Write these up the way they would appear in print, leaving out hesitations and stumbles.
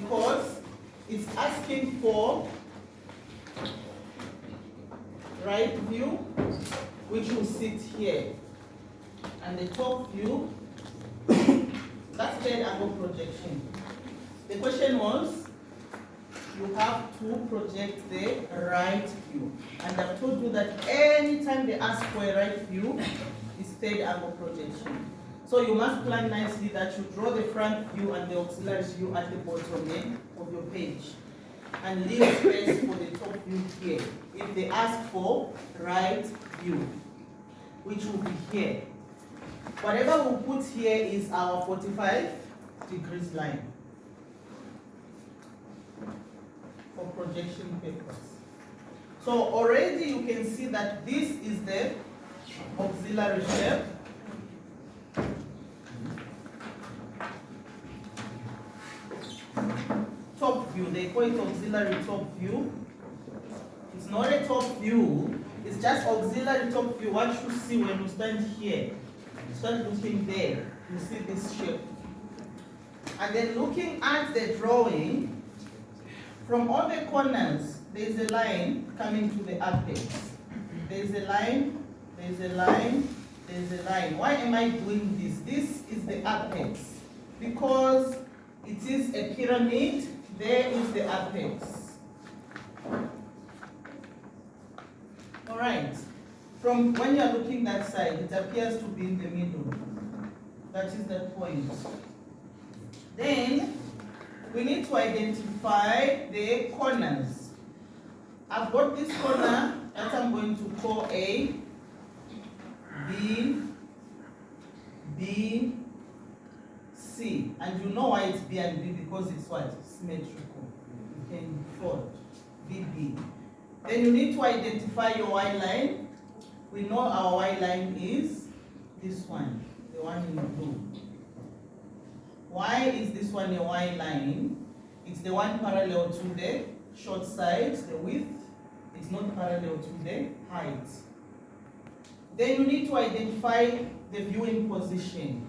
because it's asking for right view, which will sit here, and the top view, that's third angle projection. The question was, you have to project the right view. And I've told you that anytime they ask for a right view, it's third angle projection. So you must plan nicely that you draw the front view and the auxiliary view at the bottom end of your page. And leave space for the top view here. If they ask for right view, which will be here. Whatever we'll put here is our 45 degrees line for projection purpose. So already you can see that this is the auxiliary shape. Top view, they call it auxiliary top view. It's not a top view, it's just auxiliary top view. What you see when you stand here, start looking there, you see this shape. And then looking at the drawing, from all the corners, there is a line coming to the apex. There is a line, there is a line, there is a line. Why am I doing this? This is the apex. Because it is a pyramid, there is the apex. All right. From when you are looking that side, it appears to be in the middle. That is the point. Then, we need to identify the corners. I've got this corner that I'm going to call A, B, B, C. And you know why it's B and B, because it's what? Symmetrical. You can fold. B, B. Then you need to identify your Y line. We know our Y line is this one, the one in blue. Why is this one a Y line? It's the one parallel to the short side, the width. It's not parallel to the height. Then you need to identify the viewing position.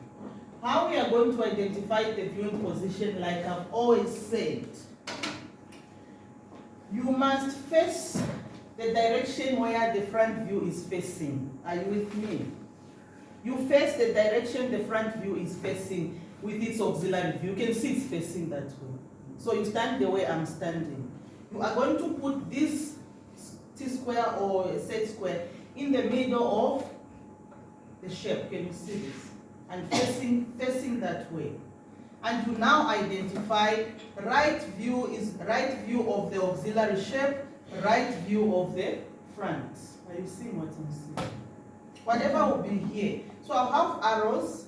How we are going to identify the viewing position, like I've always said, you must face the direction where the front view is facing. Are you with me? You face the direction the front view is facing with its auxiliary view. You can see it's facing that way. So you stand the way I'm standing. You are going to put this T-square or a set square in the middle of the shape. Can you see this? And facing that way. And you now identify right view is right view of the auxiliary shape, right view of the front. Are you seeing what I'm seeing? Whatever will be here. So I'll have arrows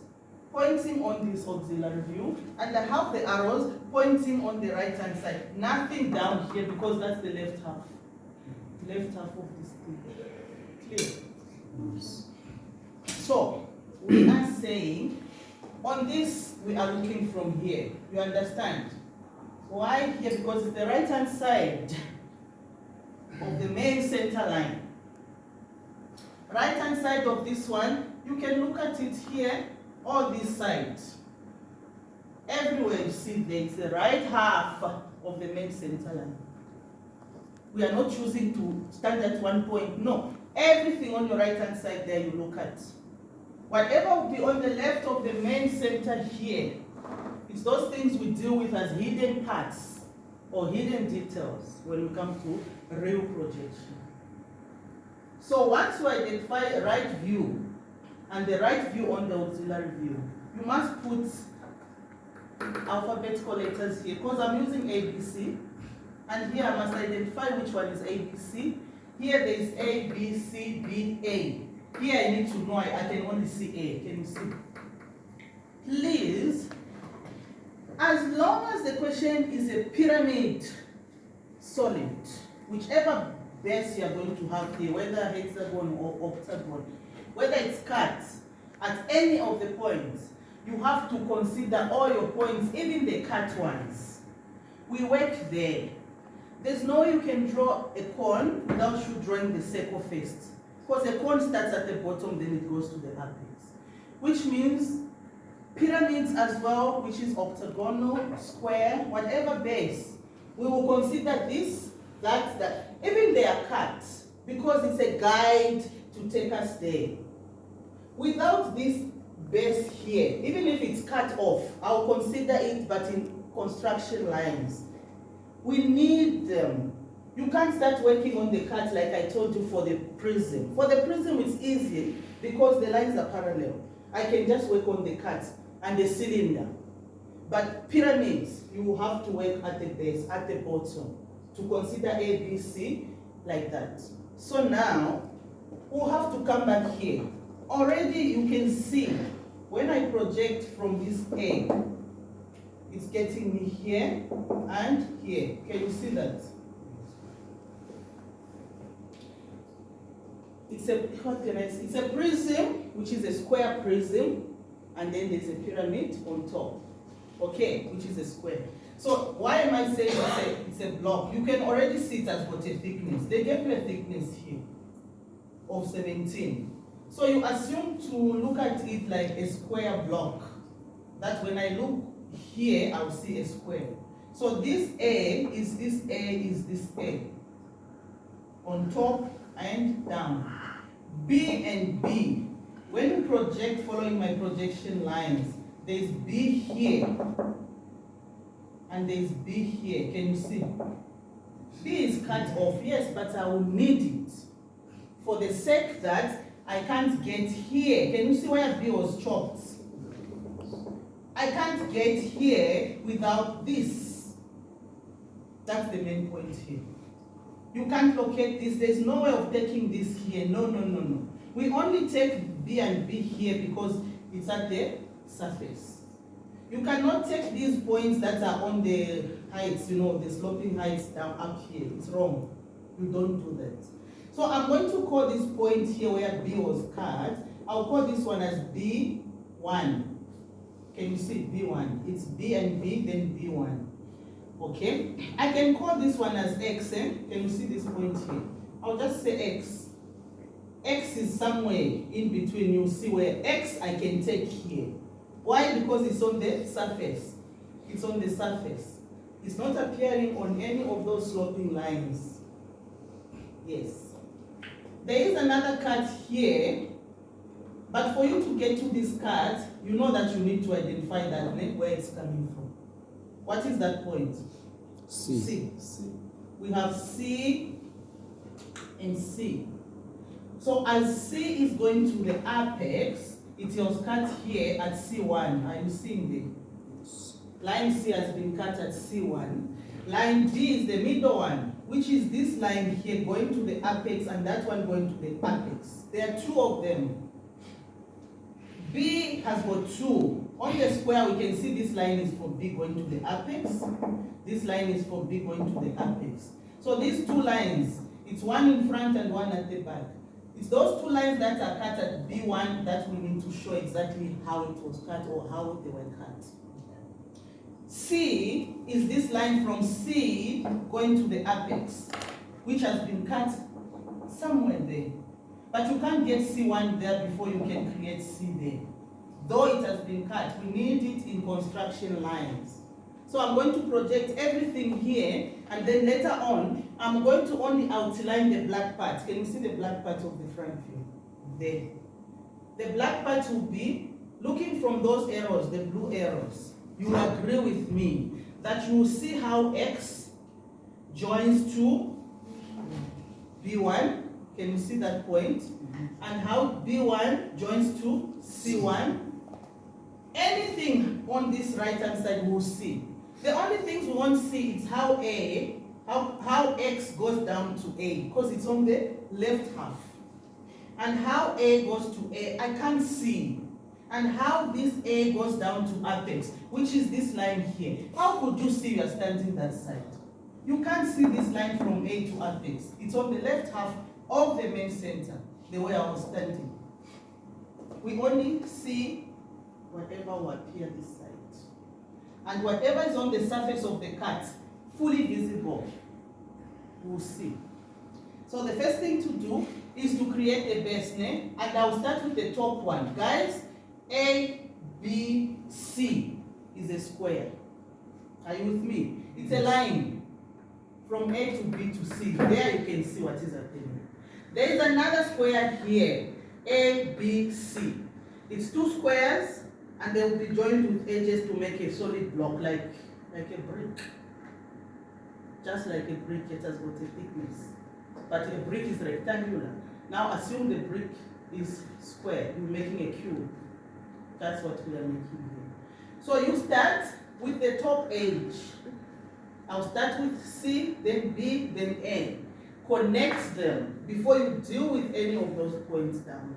pointing on this auxiliary view, and I have the arrows pointing on the right hand side. Nothing down here because that's the left half. Left half of this thing. Clear? So we are saying on this we are looking from here. You understand? Why here? Because it's the right hand side of the main center line. Right hand side of this one, you can look at it here, all these sides. Everywhere you see there, it's the right half of the main center line. We are not choosing to stand at one point. No. Everything on your right hand side there you look at. Whatever will be on the left of the main center here, it's those things we deal with as hidden parts or hidden details when we come to real projection. So once you identify a right view and the right view on the auxiliary view, you must put alphabetical letters here because I'm using ABC, and here I must identify which one is ABC. Here there is A, B, C, D, A. Here I need to know I can only see A. Can you see? Please, as long as the question is a pyramid solid, whichever base you are going to have here, whether hexagon or octagon, whether it's cut at any of the points, you have to consider all your points, even the cut ones. We work there. There's no way you can draw a cone without you drawing the circle first. Because the cone starts at the bottom, then it goes to the apex. Which means Pyramids as well, which is octagonal, square, whatever base. We will consider this, that. Even they are cut, because it's a guide to take us there. Without this base here, even if it's cut off, I'll consider it, but in construction lines. We need them. You can't start working on the cut like I told you for the prism. For the prism, it's easy because the lines are parallel. I can just work on the cut and the cylinder. But pyramids, you will have to work at the base, at the bottom, to consider A, B, C, like that. So now, we'll have to come back here. Already you can see, when I project from this A, it's getting me here and here. Can you see that? It's a prism, which is a square prism, and then there's a pyramid on top, okay, which is a square. So why am I saying it's a block? You can already see it has got a thickness. They gave me a thickness here of 17. So you assume to look at it like a square block, that when I look here, I'll see a square. So this A is this A is this A, on top and down. B and B, when you project following my projection lines, there's B here and there's B here. Can you see? B is cut off, yes, but I will need it for the sake that I can't get here. Can you see where B was chopped? I can't get here without this. That's the main point here. You can't locate this. There's no way of taking this here. No. We only take B and B here because it's at the surface. You cannot take these points that are on the heights, the sloping heights down up here. It's wrong. You don't do that. So I'm going to call this point here where B was cut. I'll call this one as B1. Can you see B1? It's B and B, then B1. Okay, I can call this one as X. Can you see this point here? I'll just say X. X is somewhere in between. You'll see where X I can take here. Why? Because it's on the surface. It's on the surface. It's not appearing on any of those sloping lines. Yes. There is another cut here, but for you to get to this cut, you know that you need to identify that where it's coming from. What is that point? C. We have C and C. So as C is going to the apex, it was cut here at C1. Are you seeing the line C has been cut at C1. Line D is the middle one, which is this line here going to the apex and that one going to the apex. There are two of them. B has got two. On the square, we can see this line is for B going to the apex. This line is for B going to the apex. So these two lines, it's one in front and one at the back. It's those two lines that are cut at B1 that we need to show exactly how it was cut or how they were cut. C is this line from C going to the apex, which has been cut somewhere there. But you can't get C1 there before you can create C there. Though it has been cut, we need it in construction lines. So I'm going to project everything here, and then later on, I'm going to only outline the black part. Can you see the black part of the front view? There. The black part will be looking from those arrows, the blue arrows. You will agree with me that you will see how X joins to B1. Can you see that point? And how B1 joins to C1. Anything on this right-hand side we'll see. The only things we won't see is how X goes down to A, because it's on the left half. And how A goes to A, I can't see. And how this A goes down to apex, which is this line here. How could you see you are standing that side? You can't see this line from A to apex. It's on the left half of the main center, the way I was standing. We only see whatever will appear this side. And whatever is on the surface of the cut, fully visible, we'll see. So the first thing to do is to create a base name, and I'll start with the top one. Guys, A, ABC is a square. Are you with me? It's a line from A to B to C. There you can see what is happening. There is another square here, ABC. It's two squares and they will be joined with edges to make a solid block like a brick. Just like a brick, it has got a thickness. But a brick is rectangular. Now assume the brick is square, you're making a cube. That's what we are making here. So you start with the top edge. I'll start with C, then B, then A. Connect them before you deal with any of those points down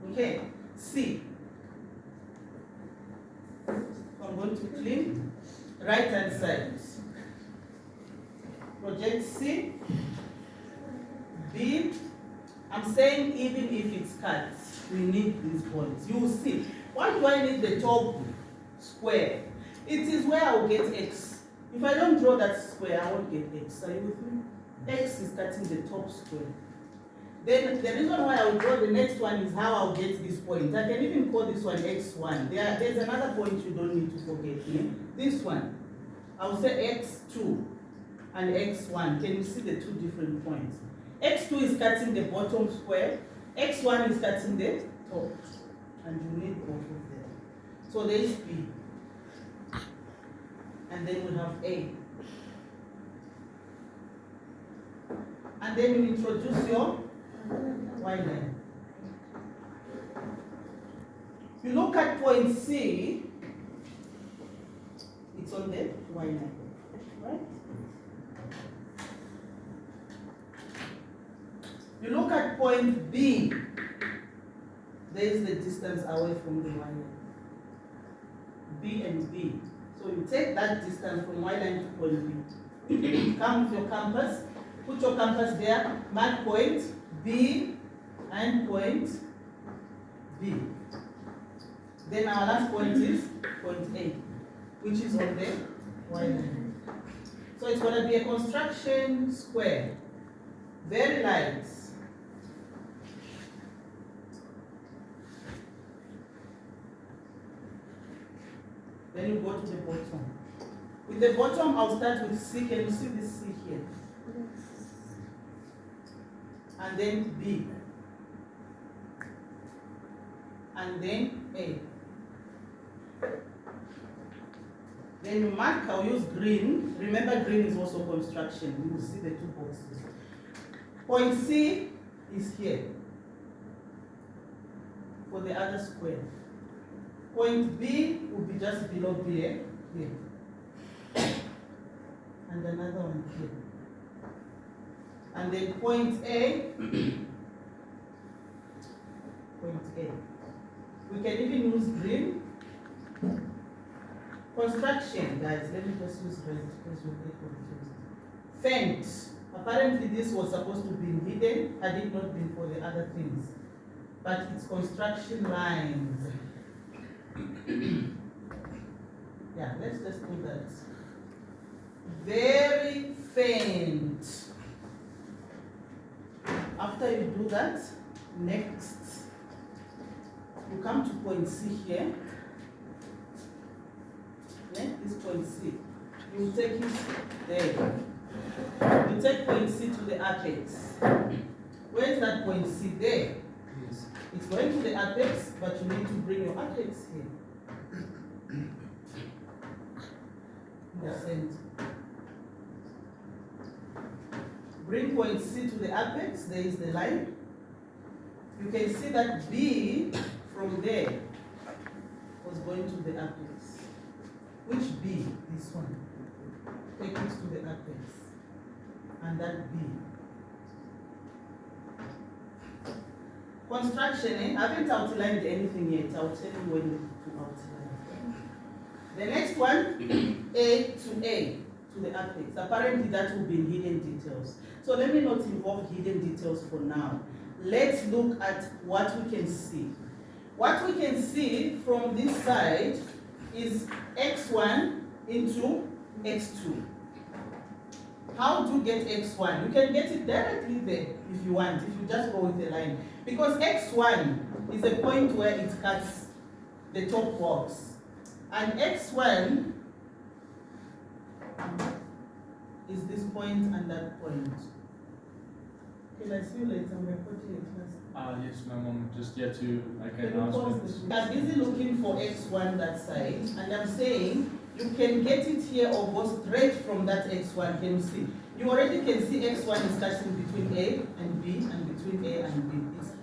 there. Okay, C. I'm going to clean right hand side. Project C, B. I'm saying even if it's cut, we need these points. You will see. Why do I need the top square? It is where I will get X. If I don't draw that square, I won't get X. Are you with me? X is cutting the top square. Then the reason why I will draw the next one is how I'll get this point. I can even call this one X1. There's another point you don't need to forget here. This one, I will say X2 and X1. Can you see the two different points? X2 is cutting the bottom square. X1 is cutting the top. And you need both of them. So there is B. And then we have A. And then you introduce your Y line. You look at point C, it's on the Y line, right? You look at point B, there is the distance away from the Y line. B and B. So you take that distance from Y line to point B. Come with your compass, put your compass there, mark point B and point B. Then our last point is point A, which is on the Y line. So it's going to be a construction square, very light. Then you go to the bottom. With the bottom, I'll start with C. Can you see this C here? Yes. And then B. And then A. Then you mark, I'll use green. Remember, green is also construction. You will see the two boxes. Point C is here for the other square. Point B will be just below B, here. And another one here. And then point A, point A. We can even use green. Construction, guys, let me just use red because you'll get confused. Fence. Apparently this was supposed to be hidden had it not been for the other things. But it's construction lines. Yeah, let's just do that. Very faint. After you do that, next, you come to point C here. Okay, this point C. You take it there. You take point C to the apex. Where is that point C? There. Yes. It's going to the apex, but you need to bring your apex here. In the center. Bring point C to the apex, there is the line. You can see that B from there was going to the apex. Which B? This one. Take it to the apex. And that B. Construction, I haven't outlined anything yet. I'll tell you when to outline. The next one, A to the apex. Apparently that will be in hidden details. So let me not involve hidden details for now. Let's look at what we can see. What we can see from this side is x1 into x2. How to get x1? You can get it directly there if you want, if you just go with the line. Because x1 is a point where it cuts the top box. And x1 is this point and that point. Can I see you later? I'm recording a class. Yes, ma'am. I'm just here to make an Can you pause announcement. this? I'm busy looking for x1 that side, and I'm saying you can get it here or go straight from that x1. Can you see? You already can see x1 is catching between A and B and between A and B.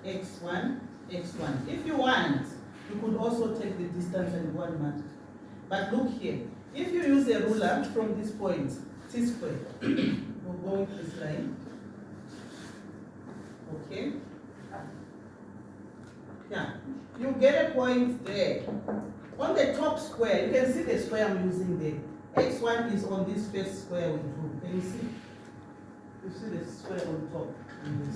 It's x1, x1. If you want, you could also take the distance and go and mark. But look here. If you use a ruler from this point, T square, we'll go with this line. Okay? Yeah. You get a point there. On the top square, you can see the square I'm using there. X1 is on this first square we drew. Can you see? You see the square on top.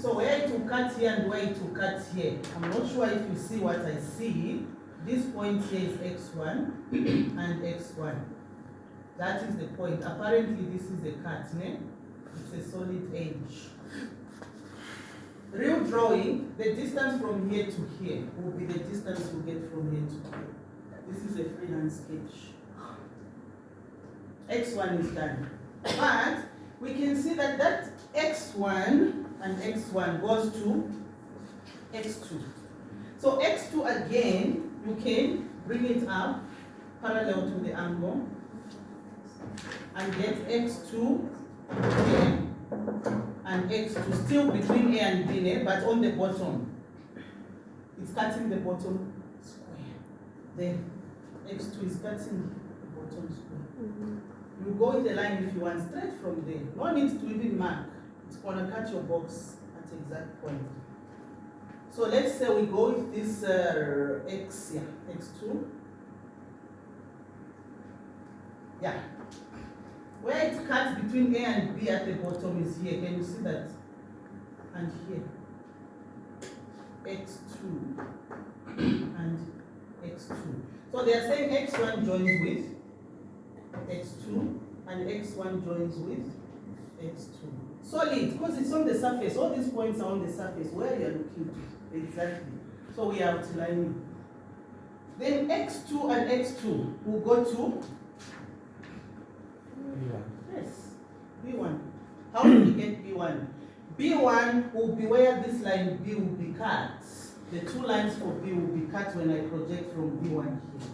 So where to cut here and where to cut here. I'm not sure if you see what I see. This point here is x1 and x1. That is the point. Apparently this is the cut, né? It's a solid edge. Real drawing, the distance from here to here will be the distance you get from here to here. This is a freehand sketch. X1 is done. But we can see that that x1 and x1 goes to x2. So x2 again, you can bring it up parallel to the angle and get x2 here and x2 still between A and B, but on the bottom. It's cutting the bottom square. Then x2 is cutting the bottom square. You go with the line if you want, straight from there. No need to even mark. It's going to cut your box at the exact point. So let's say we go with this x here, x2. Yeah. Where it cuts between A and B at the bottom is here. Can you see that? And here. x2 and x2. So they are saying x1 joins with x2 and x1 joins with x2. Solid, because it's on the surface. All these points are on the surface where you are looking to. Exactly. So we are outlining. Then x2 and x2 will go to yes, B1. How do we get B1? B1 will be where this line B will be cut. The two lines for B will be cut when I project from B1 here.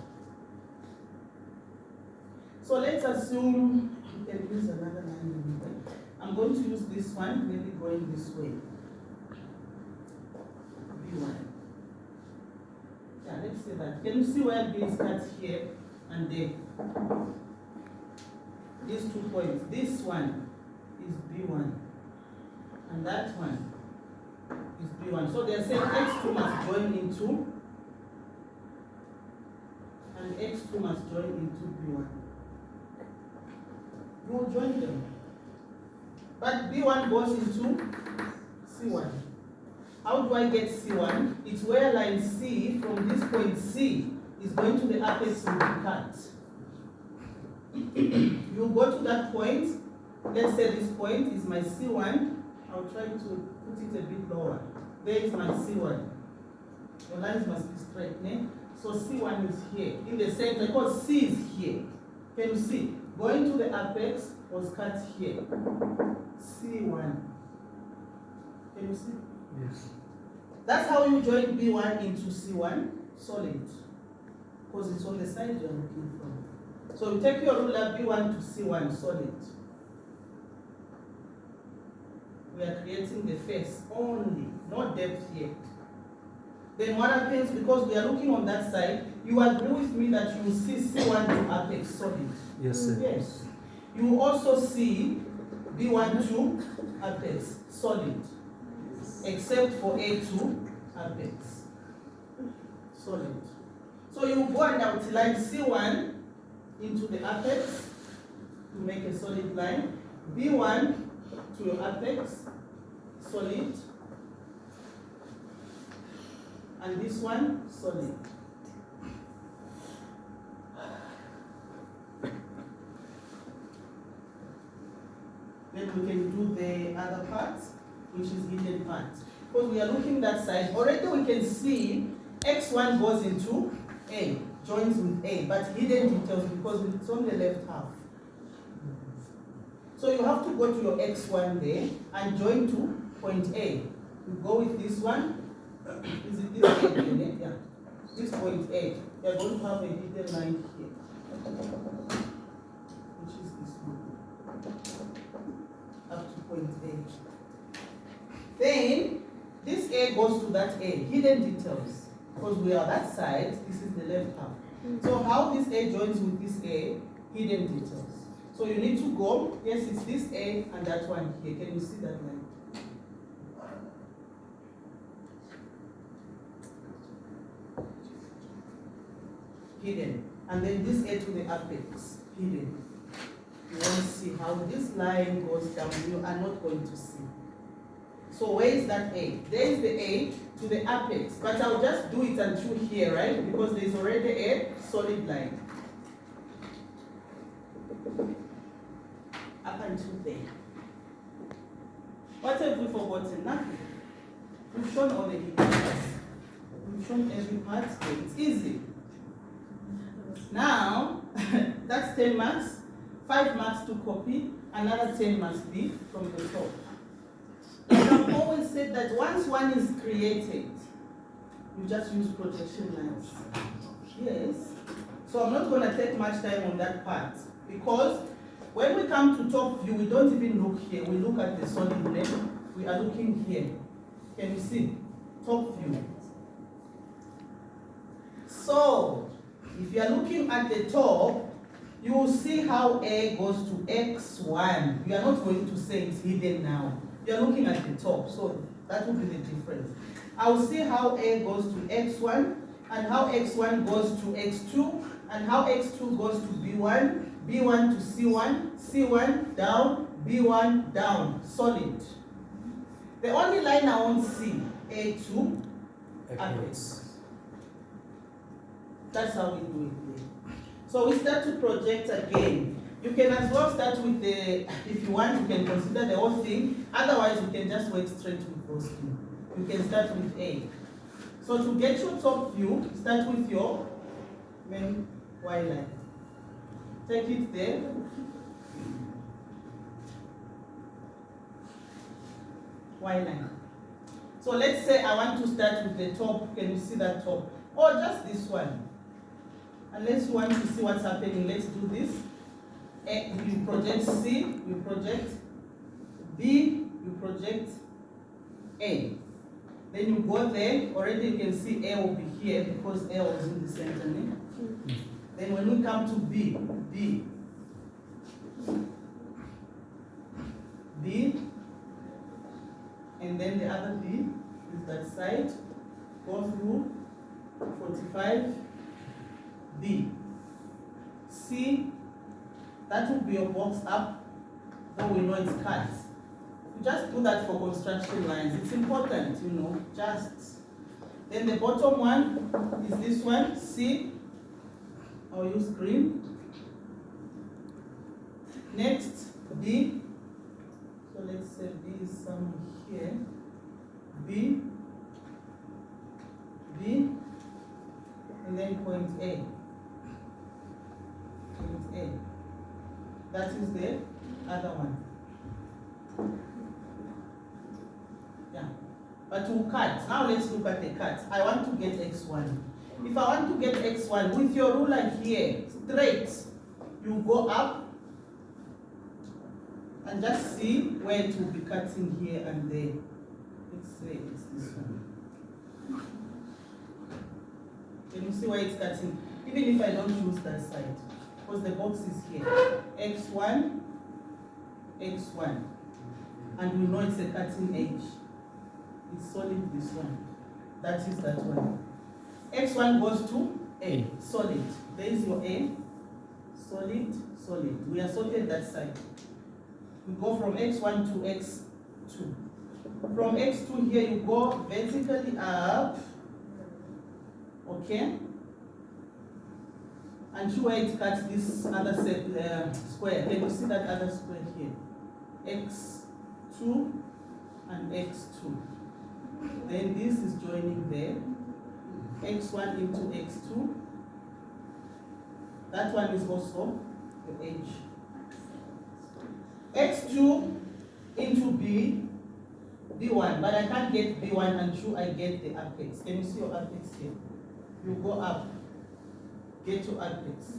So let's assume we can use another line anyway. I'm going to use this one, maybe going this way. B1. Yeah, let's say that. Can you see where B is cut here and there? These 2 points. This one is B1. And that one is B1. So they're saying x2 must join into, and x2 must join into B1. You will join them. But B1 goes into C1. How do I get C1? It's where line C from this point C is going to the apex will be cut. You go to that point. Let's say this point is my C1. I'll try to put it a bit lower. There is my C1. Your lines must be straight, né? So C1 is here. In the center, because C is here. Can you see? Going to the apex was cut here. C1. Can you see? Yes. That's how you join B1 into C1, solid. Because it's on the side you're looking from. So you take your ruler B1 to C1, solid. We are creating the face only, no depth yet. Then what happens, because we are looking on that side, you agree with me that you will see C1 to apex solid? Yes, sir. Yes. You will also see B1 to apex solid, except for A to apex solid. So you go and outline C1 into the apex to make a solid line, B1 to your apex, solid, and this one, solid. Then we can do the other part, which is hidden part. Because we are looking that side, already we can see x1 goes into A. joins with A, but hidden details because it's on the left half. So you have to go to your x1 there and join to point A. You go with this one. Is it this A? Yeah. This point A. You are going to have a hidden line here, which is this one, up to point A. Then this A goes to that A, hidden details, because we are that side. This is the left half. So how this A joins with this A, hidden details. So you need to go, yes, it's this A and that one here. Can you see that line? Hidden. And then this A to the apex, hidden. You want to see how this line goes down. You are not going to see. So where is that A? There is the A to the apex. But I'll just do it until here, right? Because there is already a solid line. Up until there. What have we forgotten? Nothing. We've shown all the details. We've shown every part. It's easy. Now, that's 10 marks. 5 marks to copy. Another 10 must be from the top. I've always said that once one is created, you just use projection lines. Yes. So I'm not going to take much time on that part, because when we come to top view, we don't even look here. We look at the solid length. We are looking here. Can you see? Top view. So, if you are looking at the top, you will see how A goes to x1. You are not going to say it's hidden now. You are looking at the top, so that will be the difference. I will see how A goes to x1, and how x1 goes to x2, and how x2 goes to b1, b1 to c1, c1 down, b1 down, solid. The only line I won't see, A to apex. That's how we do it there. So we start to project again. You can as well start with the, if you want, you can consider the whole thing. Otherwise, you can just work straight with those two. You can start with A. So to get your top view, start with your main Y line. Take it there. Y line. So let's say I want to start with the top. Can you see that top? Or just this one. Unless you want to see what's happening, let's do this. A, you project C, you project B, you project A. Then you go there, already you can see A will be here because A was in the center. Then when we come to B, B, B, and then the other B is that side, go through 45, B, C, that will be your box up, though we know it's cut. You just do that for construction lines. It's important, you know, just. Then the bottom one is this one, C. I'll use green. Next, B. So let's say B is somewhere here. B, B, and then point A. Point A. That is the other one. Yeah. But we'll cut. Now let's look at the cut. I want to get x1. If I want to get x1, with your ruler here, straight, you go up and just see where it will be cutting here and there. Let's say it's this one. Can you see where it's cutting? Even if I don't use that side. Because the box is here. X1, X1. And we know it's a cutting edge. It's solid, this one. That is that one. X1 goes to A, solid. There is your A, solid, solid. We are sorted that side. We go from X1 to X2. From X2 here, you go vertically up. Okay? Until where it cuts this other square. Can you see that other square here? X2 and X2. Then this is joining there. X1 into X2. That one is also the edge. X2 into B, B1, but I can't get B1 until I get the apex. Can you see your apex here? You go up, get your apex.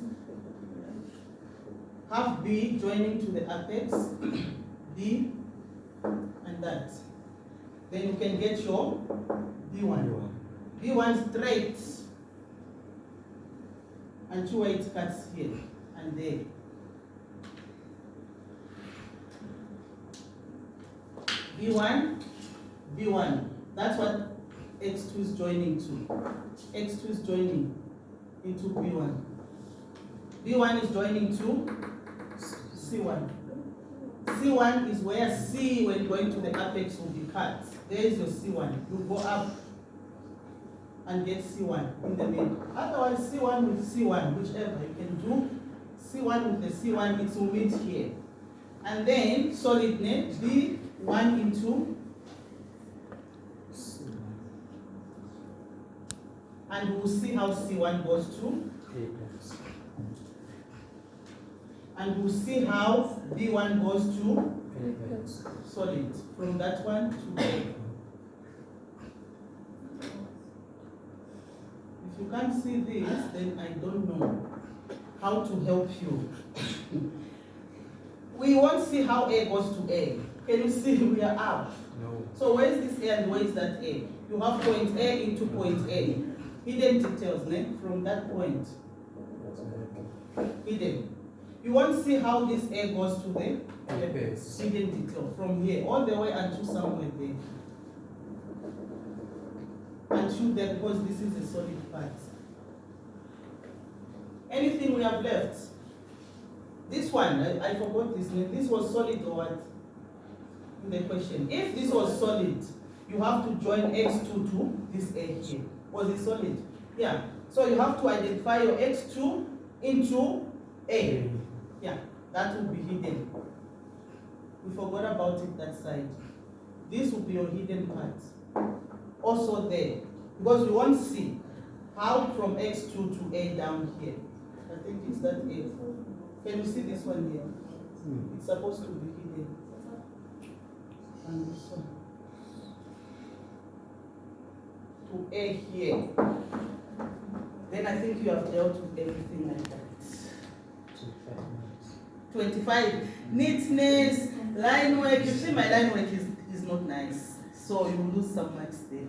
Have B joining to the apex, B, and that. Then you can get your B1. B1 straight until where it cuts here and there. B1, B1. That's what X2 is joining to. X2 is joining into B1. B1 is joining to C1. C1 is where C, when going to the apex, will be cut. There is your C1. You go up and get C1 in the middle. Otherwise, C1 with C1, whichever you can do. C1 with the C1, it will meet here. And then solid net B1 into, and we'll see how C1 goes to, and we'll see how B1 goes to solid from that one to A. If you can't see this, then I don't know how to help you. We won't see how A goes to A. Can you see we are up? No. So where is this A and where is that A? You have point A into point A. Hidden details, né? From that point. Hidden. You won't see how this A goes to the Apex. hidden detail from here all the way until somewhere there. Until there, because this is a solid part. Anything we have left? This one, I forgot this name. This was solid or what? In the question. If this was solid, you have to join X2 to this A here. Was it solid? Yeah. So you have to identify your X2 into A. Yeah, that will be hidden. We forgot about it that side. This will be your hidden part. Also there. Because we won't see how from X2 to A down here. I think it's that A. Can you see this one here? It's supposed to be hidden. And this one. To A here. Then I think you have dealt with everything like that. 25. Neatness, line work. You see my line work is not nice. So you lose some marks there.